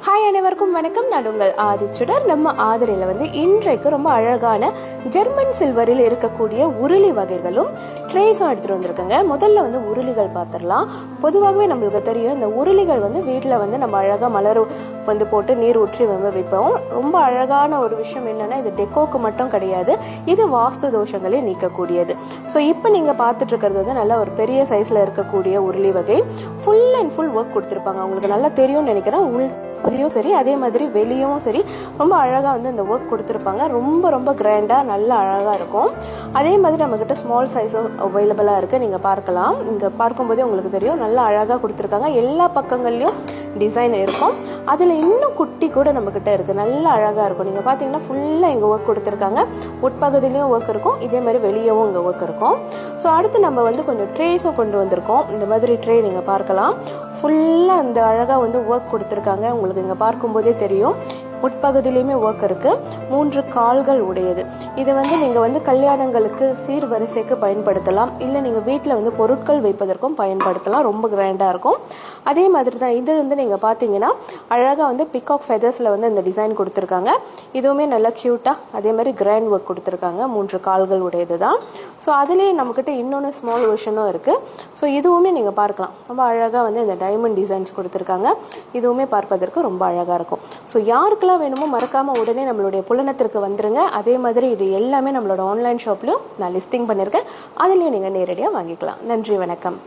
Hi, அனைவருக்கும் வணக்கம். நான் உங்கள் ஆதிச்சுடர். நம்ம ஆதரையில் இன்றைக்கு ரொம்ப அழகான ஜெர்மன் சில்வரில் இருக்கக்கூடிய உருளி வகைகளும் ட்ரேஸும் எடுத்துகிட்டு வந்திருக்கேங்க. முதல்ல உருளிகள் பார்த்துடலாம். பொதுவாகவே நம்மளுக்கு தெரியும், இந்த உருளிகள் வீட்டில் நம்ம அழகாக மலர் போட்டு நீர் ஊற்றி வைப்போம். ரொம்ப அழகான ஒரு விஷயம் என்னன்னா, இது டெக்கோக்கு மட்டும் கிடையாது, இது வாஸ்து தோஷங்களை நீக்கக்கூடியது. ஸோ இப்போ நீங்கள் பார்த்துட்டு இருக்கிறது நல்ல ஒரு பெரிய சைஸில் இருக்கக்கூடிய உருளி வகை. ஃபுல் அண்ட் ஃபுல் ஒர்க் கொடுத்துருப்பாங்க. உங்களுக்கு நல்லா தெரியும்னு நினைக்கிறேன். அதையும் சரி, அதே மாதிரி வெளியும் சரி, ரொம்ப அழகாக இந்த ஒர்க் கொடுத்துருப்பாங்க. ரொம்ப ரொம்ப கிராண்டாக நல்லா அழகாக இருக்கும். அதே மாதிரி நம்மக்கிட்ட ஸ்மால் சைஸும் அவைலபிளாக இருக்குது. நீங்கள் பார்க்கலாம். இங்கே பார்க்கும்போதே உங்களுக்கு தெரியும், நல்லா அழகாக கொடுத்துருக்காங்க. எல்லா பக்கங்கள்லையும் டிசைன் இருக்கும். அதில் இன்னும் குட்டி கூட நம்மக்கிட்ட இருக்குது. நல்லா அழகாக இருக்கும். நீங்கள் பார்த்தீங்கன்னா ஃபுல்லாக இங்கே ஒர்க் கொடுத்துருக்காங்க. உட்பகுதியிலையும் ஒர்க் இருக்கும், இதே மாதிரி வெளியவும் இங்கே ஒர்க் இருக்கும். ஸோ அடுத்து நம்ம கொஞ்சம் ட்ரேஸும் கொண்டு வந்திருக்கோம். இந்த மாதிரி ட்ரே நீங்கள் பார்க்கலாம். ஃபுல்லாக அந்த அழகாக ஒர்க் கொடுத்துருக்காங்க. உங்களுக்கு இங்கே பார்க்கும்போதே தெரியும், உட்பகுதியிலையுமே ஒர்க் இருக்குது. 3 கால்கள் உடையது. இது நீங்கள் கல்யாணங்களுக்கு சீர்வரிசைக்கு பயன்படுத்தலாம், இல்லை நீங்கள் வீட்டில் பொருட்கள் வைப்பதற்கும் பயன்படுத்தலாம். ரொம்ப கிராண்டாக இருக்கும். அதே மாதிரி தான் இது நீங்கள் பார்த்தீங்கன்னா அழகாக பிகாக் ஃபெதர்ஸில் இந்த டிசைன் கொடுத்துருக்காங்க. இதுவுமே நல்லா க்யூட்டாக அதே மாதிரி கிராண்ட் ஒர்க் கொடுத்துருக்காங்க. 3 கால்கள் உடையது தான். ஸோ அதுலேயே நம்மக்கிட்ட இன்னொன்று ஸ்மால் வெர்ஷனும் இருக்குது. ஸோ இதுவுமே நீங்கள் பார்க்கலாம். ரொம்ப அழகாக இந்த டைமண்ட் டிசைன்ஸ் கொடுத்துருக்காங்க. இதுவுமே பார்ப்பதற்கு ரொம்ப அழகாக இருக்கும். ஸோ யாருக்கெல்லாம் வேணுமோ மறக்காம உடனே நம்மளுடைய புலனத்திற்கு வந்துருங்க. அதே மாதிரி இது எல்லாமே நம்மளோட ஆன்லைன் ஷாப்லயும் நான் லிஸ்டிங் பண்ணிருக்கேன். அதுலயும் நீங்க நேரடியாக வாங்கிக்கலாம். நன்றி, வணக்கம்.